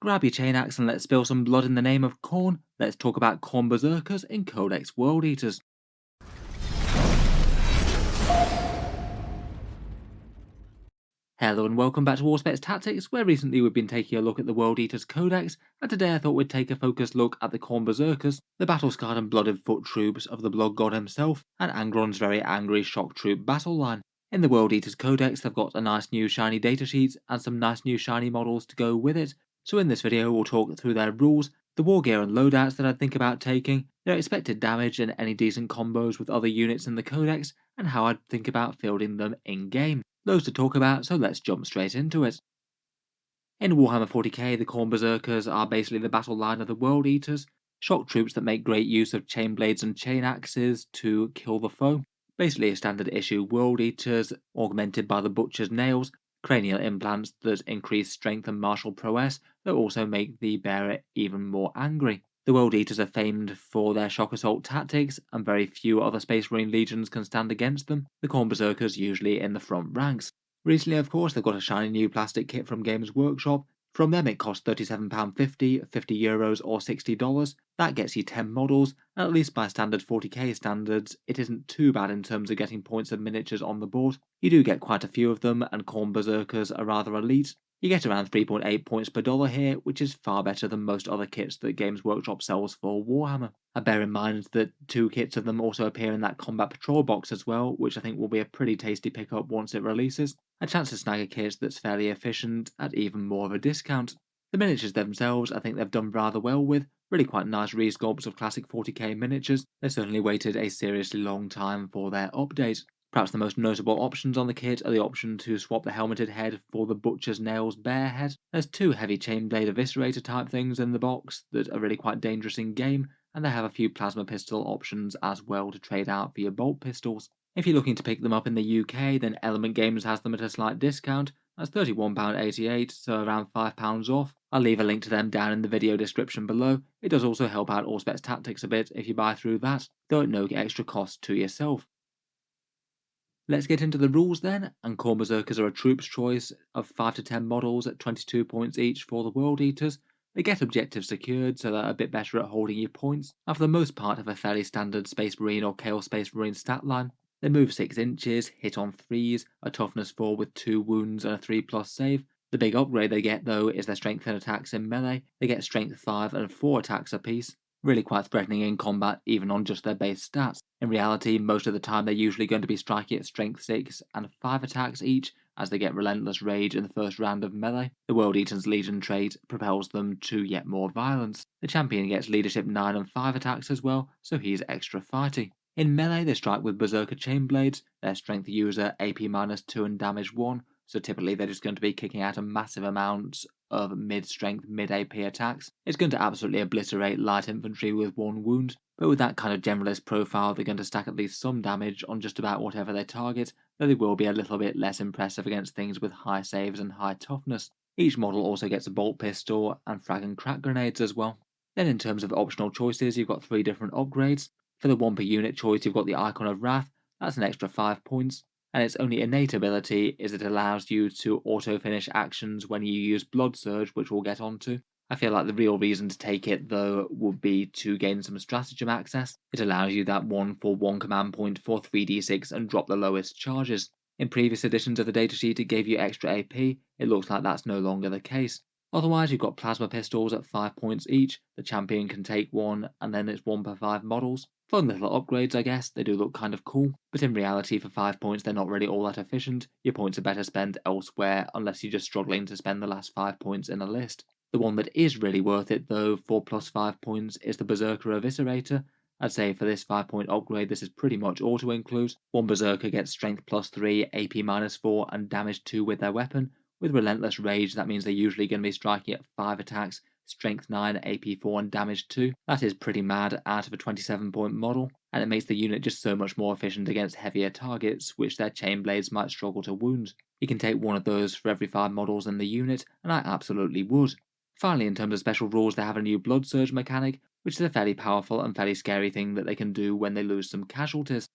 Grab your chain axe and let's spill some blood in the name of Khorne. Let's talk about Khorne Berzerkers in Codex World Eaters. Hello and welcome back to Auspex Tactics, where recently we've been taking a look at the World Eaters Codex, and today I thought we'd take a focused look at the Khorne Berzerkers, the battle-scarred and blooded foot troops of the Blood God himself, and Angron's very angry shock troop battle line. In the World Eaters Codex they've got a nice new shiny datasheet and some nice new shiny models to go with it, so in this video we'll talk through their rules, the war gear and loadouts that I'd think about taking, their expected damage and any decent combos with other units in the Codex, and how I'd think about fielding them in-game. Loads to talk about, so let's jump straight into it. In Warhammer 40K, the Khorne Berzerkers are basically the battle line of the World Eaters, shock troops that make great use of chain blades and chain axes to kill the foe. Basically a standard issue World Eaters, augmented by the Butcher's nails, cranial implants that increase strength and martial prowess that also make the bearer even more angry. The World Eaters are famed for their shock assault tactics, and very few other Space Marine legions can stand against them, the Khorne Berzerkers usually in the front ranks. Recently, of course, they've got a shiny new plastic kit from Games Workshop. From them it costs £37.50, €50 or $60. That gets you 10 models, and at least by standard 40k standards, it isn't too bad in terms of getting points and miniatures on the board. You do get quite a few of them, and Khorne Berzerkers are rather elite. You get around 3.8 points per dollar here, which is far better than most other kits that Games Workshop sells for Warhammer. And bear in mind that 2 kits of them also appear in that Combat Patrol box as well, which I think will be a pretty tasty pickup once it releases. A chance to snag a kit that's fairly efficient at even more of a discount. The miniatures themselves I think they've done rather well with, really quite nice resculpts of classic 40k miniatures. They certainly waited a seriously long time for their update. Perhaps the most notable options on the kit are the option to swap the helmeted head for the Butcher's Nails bear head. There's 2 heavy chainblade eviscerator type things in the box that are really quite dangerous in game, and they have a few plasma pistol options as well to trade out for your bolt pistols. If you're looking to pick them up in the UK, then Element Games has them at a slight discount. That's £31.88, so around £5 off. I'll leave a link to them down in the video description below. It does also help out Auspex Tactics a bit if you buy through that, though at no extra cost to yourself. Let's get into the rules then, and Khorne Berzerkers are a troops choice of 5 to 10 models at 22 points each for the World Eaters. They get objectives secured, so they're a bit better at holding your points, and for the most part have a fairly standard Space Marine or Chaos Space Marine stat line. They move 6 inches, hit on 3s, a toughness 4 with 2 wounds and a 3+ save. The big upgrade they get though is their strength and attacks in melee. They get strength 5 and 4 attacks apiece. Really quite threatening in combat even on just their base stats. In reality, most of the time they're usually going to be striking at strength 6 and 5 attacks each, as they get relentless rage in the first round of melee. The World Eater's Legion trait propels them to yet more violence. The champion gets leadership 9 and 5 attacks as well, so he's extra fighty. In melee they strike with Berserker Chainblades, their strength user AP-2 and damage 1, so typically they're just going to be kicking out a massive amount of mid-strength, mid-AP attacks. It's going to absolutely obliterate light infantry with 1 wound, but with that kind of generalist profile they're going to stack at least some damage on just about whatever they target, though they will be a little bit less impressive against things with high saves and high toughness. Each model also gets a bolt pistol and frag and crack grenades as well. Then in terms of optional choices, you've got 3 different upgrades. For the 1 per unit choice you've got the Icon of Wrath, that's an extra 5 points, and its only innate ability is it allows you to auto-finish actions when you use Blood Surge, which we'll get onto. I feel like the real reason to take it though would be to gain some stratagem access. It allows you that 1 for 1 command point for 3d6 and drop the lowest charges. In previous editions of the datasheet it gave you extra AP, it looks like that's no longer the case. Otherwise you've got plasma pistols at 5 points each, the champion can take 1 and then it's 1 per 5 models. Fun little upgrades I guess, they do look kind of cool, but in reality for 5 points they're not really all that efficient. Your points are better spent elsewhere unless you're just struggling to spend the last 5 points in a list. The one that is really worth it though for plus 5 points is the Berserker Eviscerator. I'd say for this 5 point upgrade this is pretty much auto include. 1 Berserker gets strength plus 3, AP 4 and damage 2 with their weapon. With Relentless Rage that means they're usually going to be striking at 5 attacks, strength 9, AP 4 and damage 2. That is pretty mad out of a 27 point model, and it makes the unit just so much more efficient against heavier targets which their chain blades might struggle to wound. You can take 1 of those for every 5 models in the unit, and I absolutely would. Finally, in terms of special rules, they have a new Blood Surge mechanic, which is a fairly powerful and fairly scary thing that they can do when they lose some casualties.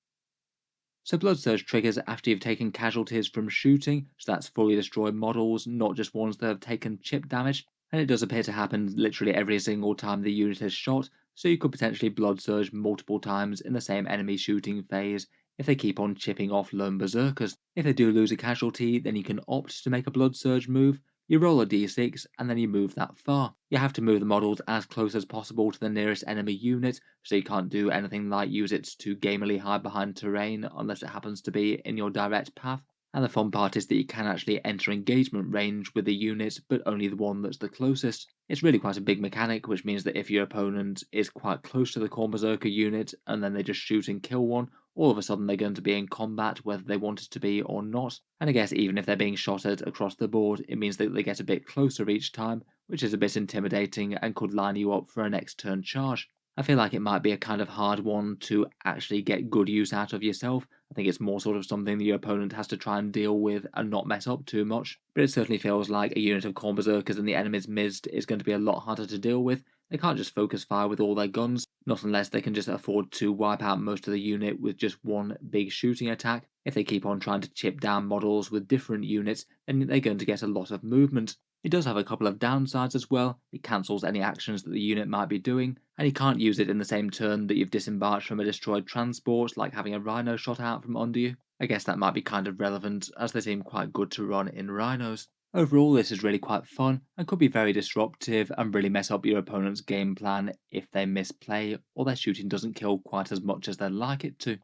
So Blood Surge triggers after you've taken casualties from shooting, so that's fully destroyed models, not just ones that have taken chip damage. and it does appear to happen literally every single time the unit is shot, so you could potentially blood surge multiple times in the same enemy shooting phase if they keep on chipping off lone berserkers. If they do lose a casualty, then you can opt to make a blood surge move. You roll a d6 and then you move that far. You have to move the models as close as possible to the nearest enemy unit, so you can't do anything like use it to gamely hide behind terrain unless it happens to be in your direct path. And the fun part is that you can actually enter engagement range with the unit, but only the one that's the closest. It's really quite a big mechanic, which means that if your opponent is quite close to the Khorne Berzerker unit and then they just shoot and kill one, all of a sudden they're going to be in combat whether they want it to be or not. And I guess even if they're being shot at across the board, it means that they get a bit closer each time, which is a bit intimidating and could line you up for a next turn charge. I feel like it might be a kind of hard one to actually get good use out of yourself. I think it's more sort of something that your opponent has to try and deal with and not mess up too much. But it certainly feels like a unit of Khorne Berzerkers in the enemy's midst is going to be a lot harder to deal with. They can't just focus fire with all their guns, not unless they can just afford to wipe out most of the unit with just one big shooting attack. If they keep on trying to chip down models with different units, then they're going to get a lot of movement. It does have a couple of downsides as well. It cancels any actions that the unit might be doing, and you can't use it in the same turn that you've disembarked from a destroyed transport, like having a rhino shot out from under you. I guess that might be kind of relevant, as they seem quite good to run in rhinos. Overall, this is really quite fun, and could be very disruptive and really mess up your opponent's game plan if they misplay, or their shooting doesn't kill quite as much as they'd like it to.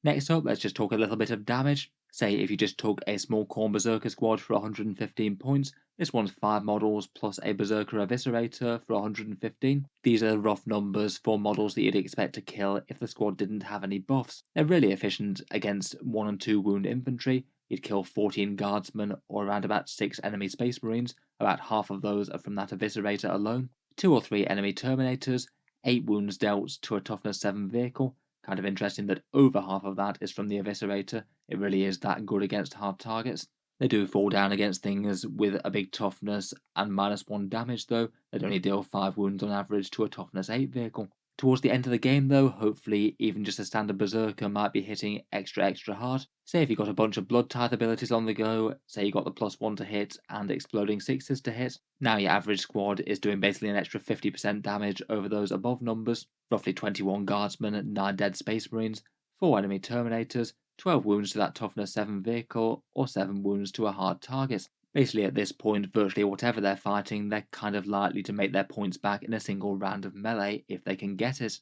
Next up, let's just talk a little bit of damage. Say if you just took a small Khorne Berserker squad for 115 points, this one's 5 models plus a Berserker Eviscerator for 115. These are rough numbers for models that you'd expect to kill if the squad didn't have any buffs. They're really efficient against 1 and 2 wound infantry. You'd kill 14 guardsmen or around about 6 enemy space marines, about half of those are from that Eviscerator alone. 2 or 3 enemy Terminators, 8 wounds dealt to a toughness 7 vehicle. Kind of interesting that over half of that is from the Eviscerator. It really is that good against hard targets. They do fall down against things with a big toughness and -1 damage though. They'd only deal 5 wounds on average to a toughness 8 vehicle. Towards the end of the game though, hopefully even just a standard Berserker might be hitting extra hard. Say if you got a bunch of Blood Tithe abilities on the go, say you got the +1 to hit and exploding 6s to hit, now your average squad is doing basically an extra 50% damage over those above numbers, roughly 21 guardsmen, 9 dead space marines, 4 enemy terminators, 12 wounds to that toughness 7 vehicle, or 7 wounds to a hard target. Basically at this point, virtually whatever they're fighting, they're kind of likely to make their points back in a single round of melee if they can get it.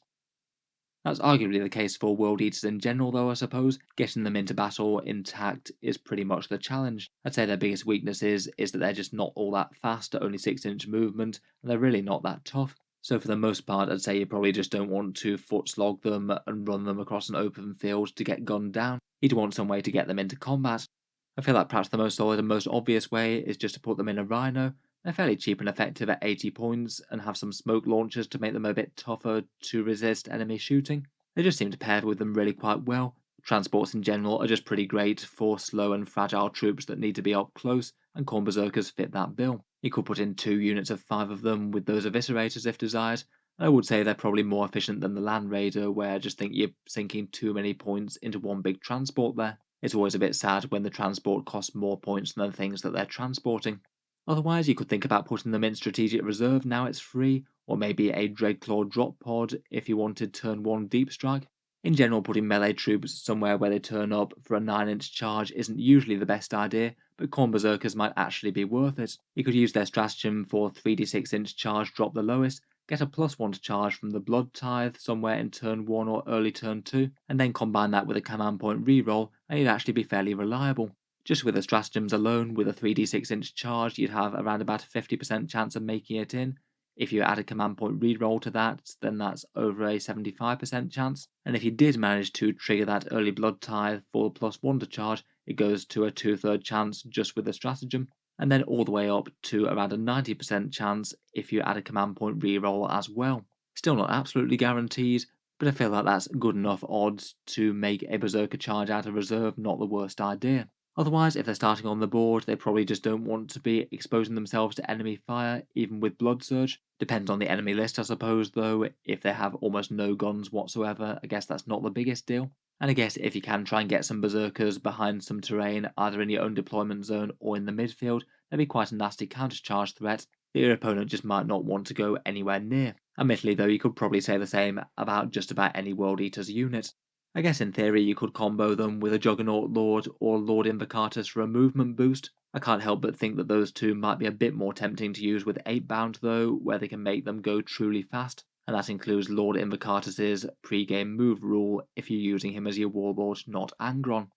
That's arguably the case for World Eaters in general though, I suppose. Getting them into battle intact is pretty much the challenge. I'd say their biggest weakness is that they're just not all that fast at only 6-inch movement, and they're really not that tough. So for the most part, I'd say you probably just don't want to foot slog them and run them across an open field to get gunned down. You'd want some way to get them into combat. I feel like perhaps the most solid and most obvious way is just to put them in a rhino. They're fairly cheap and effective at 80 points and have some smoke launchers to make them a bit tougher to resist enemy shooting. They just seem to pair with them really quite well. Transports in general are just pretty great for slow and fragile troops that need to be up close, and Khorne Berzerkers fit that bill. You could put in 2 units of 5 of them with those Eviscerators if desired. I would say they're probably more efficient than the Land Raider, where I just think you're sinking too many points into one big transport there. It's always a bit sad when the transport costs more points than the things that they're transporting. Otherwise, you could think about putting them in strategic reserve now it's free, or maybe a Dreadclaw drop pod if you wanted turn 1 deep strike. In general, putting melee troops somewhere where they turn up for a 9-inch charge isn't usually the best idea, but Khorne Berzerkers might actually be worth it. You could use their stratagem for 3d6-inch charge drop the lowest, get a +1 to charge from the Blood Tithe somewhere in turn 1 or early turn 2, and then combine that with a command point reroll, and you'd actually be fairly reliable. Just with the stratagems alone, with a 3d6-inch charge, you'd have around about a 50% chance of making it in. If you add a command point reroll to that, then that's over a 75% chance. And if you did manage to trigger that early Blood Tithe for +1 to charge, it goes to a 2/3 chance just with the stratagem, and then all the way up to around a 90% chance if you add a command point reroll as well. Still not absolutely guaranteed, but I feel like that's good enough odds to make a Berserker charge out of reserve not the worst idea. Otherwise, if they're starting on the board, they probably just don't want to be exposing themselves to enemy fire, even with Blood Surge. Depends on the enemy list, I suppose, though. If they have almost no guns whatsoever, I guess that's not the biggest deal. And I guess if you can try and get some Berserkers behind some terrain, either in your own deployment zone or in the midfield, they'd be quite a nasty counter-charge threat that your opponent just might not want to go anywhere near. Admittedly though, you could probably say the same about just about any World Eater's unit. I guess in theory you could combo them with a Juggernaut Lord or Lord Invocatus for a movement boost. I can't help but think that those two might be a bit more tempting to use with 8 bound though, where they can make them go truly fast, and that includes Lord Invocatus's pre-game move rule if you're using him as your Warlord, not Angron.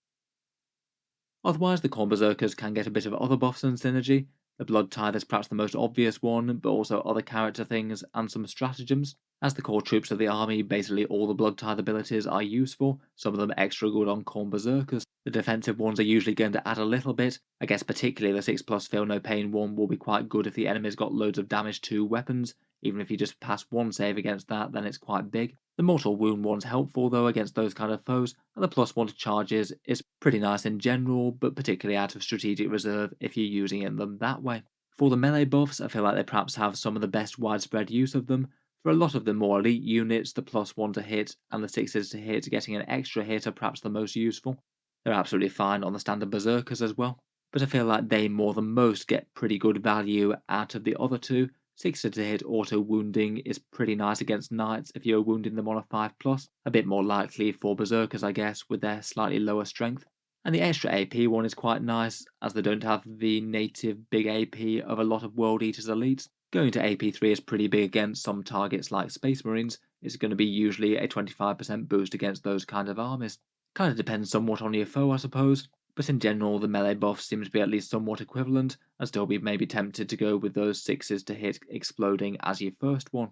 Otherwise, the Khorne Berzerkers can get a bit of other buffs and synergy. The Blood Tithe is perhaps the most obvious one, but also other character things and some stratagems. As the core troops of the army, basically all the Blood Tithe abilities are useful, some of them extra good on Khorne Berzerkers. The defensive ones are usually going to add a little bit. I guess particularly the 6+ Feel No Pain one will be quite good if the enemy's got loads of damage to weapons. Even if you just pass one save against that, then it's quite big. The Mortal Wound one's helpful though against those kind of foes, and the +1 to charges is pretty nice in general, but particularly out of strategic reserve if you're using them that way. For the melee buffs, I feel like they perhaps have some of the best widespread use of them. For a lot of the more elite units, the +1 to hit and the 6s to hit getting an extra hit are perhaps the most useful. They're absolutely fine on the standard Berserkers as well, but I feel like they more than most get pretty good value out of the other two. 6 to hit auto wounding is pretty nice against knights if you're wounding them on a 5+, a bit more likely for berserkers I guess with their slightly lower strength. And the extra AP one is quite nice, as they don't have the native big AP of a lot of World Eaters elites. Going to AP3 is pretty big against some targets like Space Marines. It's going to be usually a 25% boost against those kind of armies. Kind of depends somewhat on your foe I suppose, but in general the melee buff seems to be at least somewhat equivalent, and still be maybe tempted to go with those 6s to hit exploding as your first one.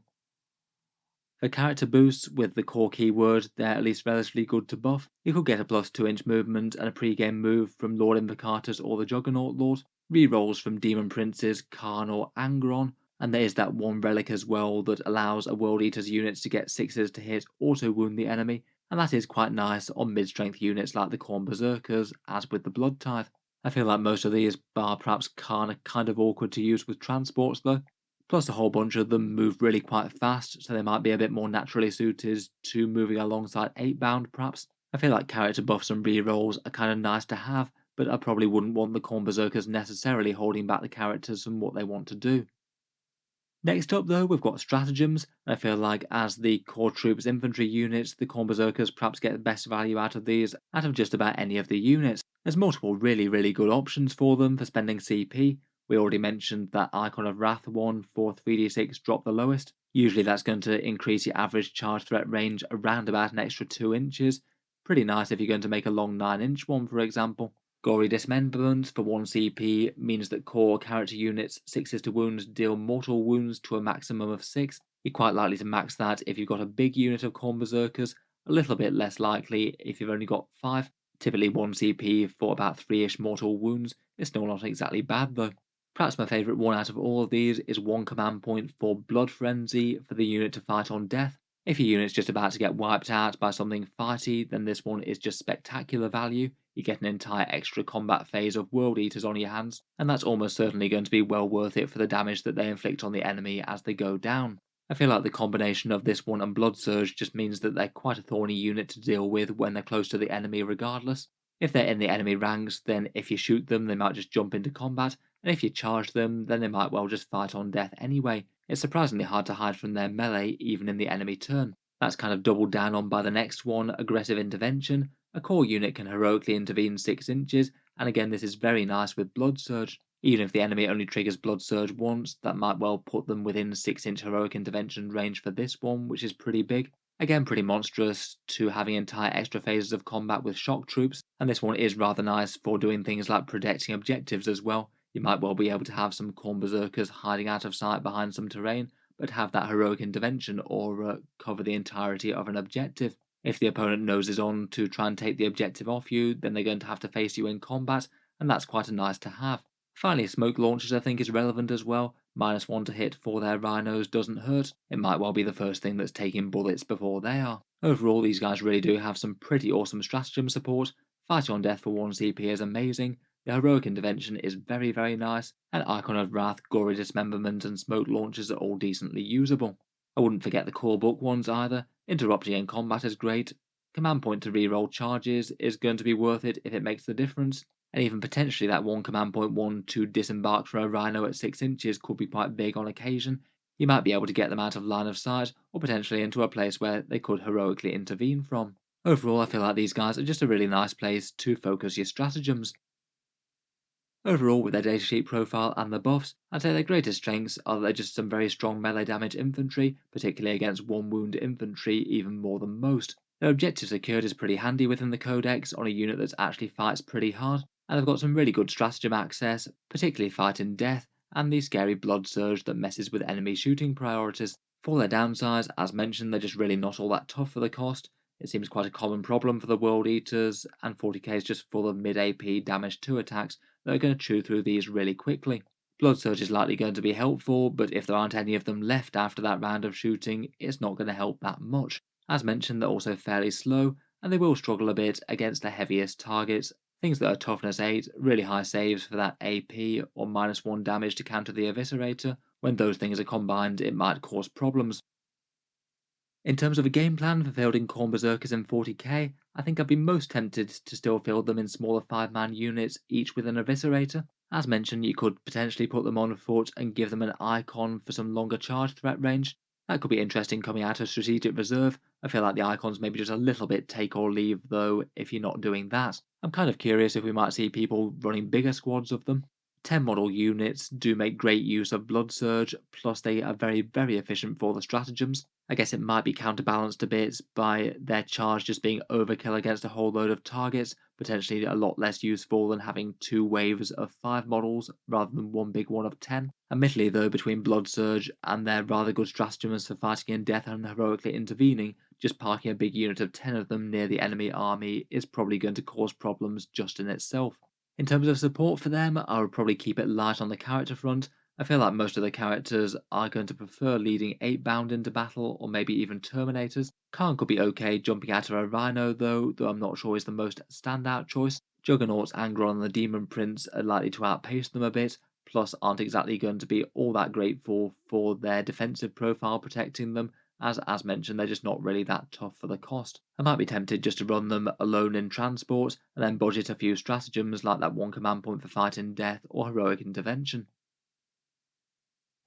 For character boosts, with the core keyword, they're at least relatively good to buff. You could get a +2-inch movement and a pre-game move from Lord Invocatus or the Juggernaut Lord, rerolls from Demon Princes, Khorne or Angron, and there is that one relic as well that allows a World Eater's units to get 6s to hit auto wound the enemy, and that is quite nice on mid-strength units like the Khorne Berzerkers, as with the Blood Tithe. I feel like most of these, bar perhaps Khorne, are kind of awkward to use with transports though. Plus a whole bunch of them move really quite fast, so they might be a bit more naturally suited to moving alongside 8 bound perhaps. I feel like character buffs and rerolls are kind of nice to have, but I probably wouldn't want the Khorne Berzerkers necessarily holding back the characters from what they want to do. Next up though, we've got stratagems. I feel like as the core troops infantry units, the Khorne Berzerkers perhaps get the best value out of these, out of just about any of the units. There's multiple really good options for them for spending CP. We already mentioned that Icon of Wrath one for 3d6 drop the lowest. Usually that's going to increase your average charge threat range around about an extra 2 inches. Pretty nice if you're going to make a long 9-inch one for example. Gory Dismemberment for 1 CP means that core character units 6s to wounds deal mortal wounds to a maximum of 6. You're quite likely to max that if you've got a big unit of Khorne Berzerkers, a little bit less likely if you've only got 5. Typically 1 CP for about 3-ish mortal wounds is still not exactly bad though. Perhaps my favourite one out of all of these is 1 command point for Blood Frenzy for the unit to fight on death. If your unit's just about to get wiped out by something fighty, then this one is just spectacular value. You get an entire extra combat phase of World Eaters on your hands, and that's almost certainly going to be well worth it for the damage that they inflict on the enemy as they go down. I feel like the combination of this one and Blood Surge just means that they're quite a thorny unit to deal with when they're close to the enemy regardless. If they're in the enemy ranks, then if you shoot them they might just jump into combat, and if you charge them, then they might well just fight on death anyway. It's surprisingly hard to hide from their melee, even in the enemy turn. That's kind of doubled down on by the next one, Aggressive Intervention. A core unit can heroically intervene 6 inches, and again this is very nice with Blood Surge. Even if the enemy only triggers Blood Surge once, that might well put them within 6-inch heroic intervention range for this one, which is pretty big. Again, pretty monstrous to having entire extra phases of combat with shock troops, and this one is rather nice for doing things like protecting objectives as well. You might well be able to have some Khorne Berzerkers hiding out of sight behind some terrain, but have that heroic intervention or cover the entirety of an objective. If the opponent noses on to try and take the objective off you, then they're going to have to face you in combat, and that's quite a nice to have. Finally, smoke launchers I think is relevant as well. -1 to hit for their rhinos doesn't hurt. It might well be the first thing that's taking bullets before they are. Overall, these guys really do have some pretty awesome stratagem support. Fighting on death for 1 CP is amazing. The heroic intervention is very nice, and Icon of Wrath, Gory Dismemberment and Smoke Launchers are all decently usable. I wouldn't forget the core book ones either. Interrupting in combat is great. Command point to reroll charges is going to be worth it if it makes the difference. and even potentially that one command point 1 to disembark from a rhino at 6 inches could be quite big on occasion. You might be able to get them out of line of sight, or potentially into a place where they could heroically intervene from. Overall, I feel like these guys are just a really nice place to focus your stratagems. Overall, with their datasheet profile and the buffs, I'd say their greatest strengths are that they're just some very strong melee damage infantry, particularly against 1 wound infantry even more than most. Their objective secured is pretty handy within the Codex on a unit that actually fights pretty hard, and they've got some really good stratagem access, particularly fighting death, and the scary blood surge that messes with enemy shooting priorities. For their downsides, as mentioned, they're just really not all that tough for the cost. It seems quite a common problem for the World Eaters, and 40k is just full of mid AP damage 2 attacks that are going to chew through these really quickly. Blood Surge is likely going to be helpful, but if there aren't any of them left after that round of shooting, it's not going to help that much. As mentioned, they're also fairly slow, and they will struggle a bit against the heaviest targets, things that are toughness 8, really high saves for that AP, or -1 damage to counter the Eviscerator. When those things are combined, it might cause problems. In terms of a game plan for fielding Khorne Berzerkers in 40k, I think I'd be most tempted to still field them in smaller 5-man units, each with an Eviscerator. As mentioned, you could potentially put them on foot and give them an icon for some longer charge threat range. That could be interesting coming out of Strategic Reserve. I feel like the icons maybe just a little bit take or leave though if you're not doing that. I'm kind of curious if we might see people running bigger squads of them. 10 model units do make great use of Blood Surge, plus they are very efficient for the stratagems. I guess it might be counterbalanced a bit by their charge just being overkill against a whole load of targets, potentially a lot less useful than having 2 waves of 5 models rather than one big one of 10. Admittedly though, between Blood Surge and their rather good stratagems for fighting in death and heroically intervening, just parking a big unit of 10 of them near the enemy army is probably going to cause problems just in itself. In terms of support for them, I would probably keep it light on the character front. I feel like most of the characters are going to prefer leading 8-bound into battle, or maybe even Terminators. Khan could be okay jumping out of a Rhino though I'm not sure is the most standout choice. Juggernauts, Angron and the Demon Prince are likely to outpace them a bit, plus aren't exactly going to be all that grateful for their defensive profile protecting them, as mentioned, they're just not really that tough for the cost. I might be tempted just to run them alone in transport, and then budget a few stratagems like that one command point for fighting death or heroic intervention.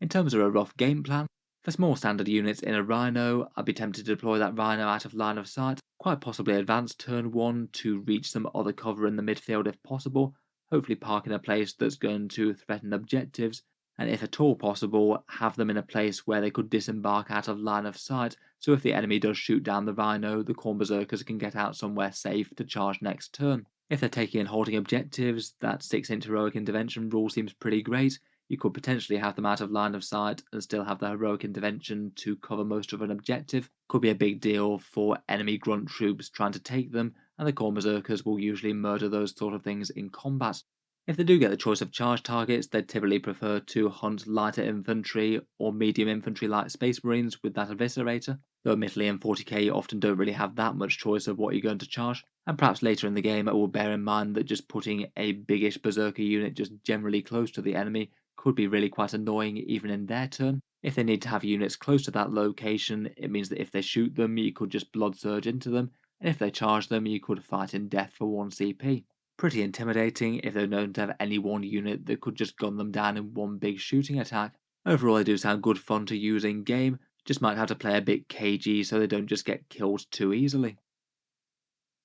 In terms of a rough game plan, for small standard units in a Rhino, I'd be tempted to deploy that Rhino out of line of sight, quite possibly advance turn 1 to reach some other cover in the midfield if possible, hopefully park in a place that's going to threaten objectives, and if at all possible, have them in a place where they could disembark out of line of sight, so if the enemy does shoot down the Rhino, the Khorne Berzerkers can get out somewhere safe to charge next turn. If they're taking and holding objectives, that 6-inch heroic intervention rule seems pretty great. You could potentially have them out of line of sight and still have the heroic intervention to cover most of an objective. Could be a big deal for enemy grunt troops trying to take them, and the Khorne Berzerkers will usually murder those sort of things in combat. If they do get the choice of charge targets, they'd typically prefer to hunt lighter infantry or medium infantry like Space Marines with that Eviscerator, though admittedly in 40k you often don't really have that much choice of what you're going to charge, and perhaps later in the game it will bear in mind that just putting a biggish Berserker unit just generally close to the enemy could be really quite annoying even in their turn. If they need to have units close to that location, it means that if they shoot them you could just Blood Surge into them, and if they charge them you could fight in death for 1 CP. Pretty intimidating if they're known to have any one unit that could just gun them down in one big shooting attack. Overall they do sound good fun to use in game, just might have to play a bit cagey so they don't just get killed too easily.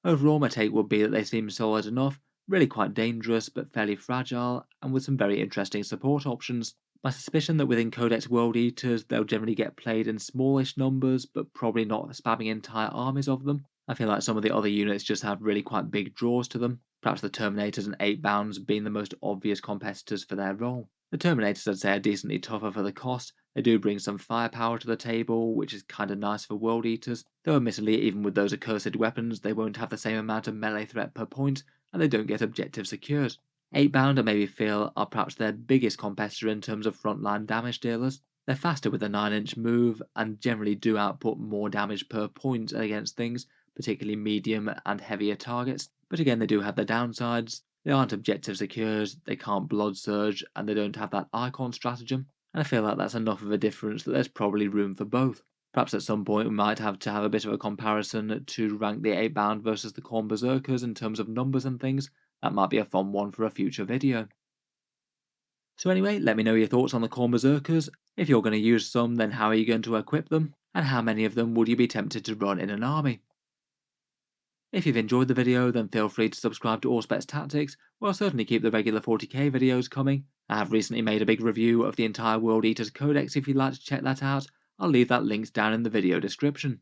Overall my take would be that they seem solid enough, really quite dangerous but fairly fragile, and with some very interesting support options. My suspicion that within Codex World Eaters they'll generally get played in smallish numbers, but probably not spamming entire armies of them. I feel like some of the other units just have really quite big draws to them, perhaps the Terminators and 8-bounds being the most obvious competitors for their role. The Terminators I'd say are decently tougher for the cost. They do bring some firepower to the table, which is kinda nice for World Eaters, though admittedly even with those accursed weapons they won't have the same amount of melee threat per point, and they don't get objectives secured. 8-bound I maybe feel are perhaps their biggest competitor in terms of frontline damage dealers. They're faster with a 9-inch move, and generally do output more damage per point against things, particularly medium and heavier targets, but again they do have their downsides. They aren't objective secured, they can't Blood Surge, and they don't have that icon stratagem, and I feel like that's enough of a difference that there's probably room for both. Perhaps at some point we might have to have a bit of a comparison to rank the 8-bound versus the Khorne Berzerkers in terms of numbers and things. That might be a fun one for a future video. So anyway, let me know your thoughts on the Khorne Berzerkers. If you're going to use some, then how are you going to equip them? And how many of them would you be tempted to run in an army? If you've enjoyed the video, then feel free to subscribe to Auspex Tactics, or I'll certainly keep the regular 40k videos coming. I have recently made a big review of the entire World Eaters Codex if you'd like to check that out. I'll leave that linked down in the video description.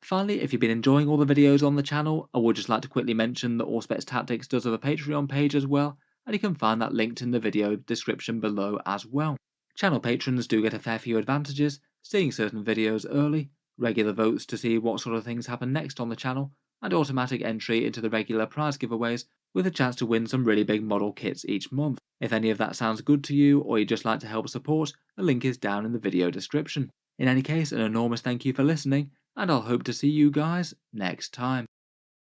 Finally, if you've been enjoying all the videos on the channel, I would just like to quickly mention that Auspex Tactics does have a Patreon page as well, and you can find that linked in the video description below as well. Channel patrons do get a fair few advantages, seeing certain videos early, regular votes to see what sort of things happen next on the channel, and automatic entry into the regular prize giveaways with a chance to win some really big model kits each month. If any of that sounds good to you, or you'd just like to help support, the link is down in the video description. In any case, an enormous thank you for listening, and I'll hope to see you guys next time.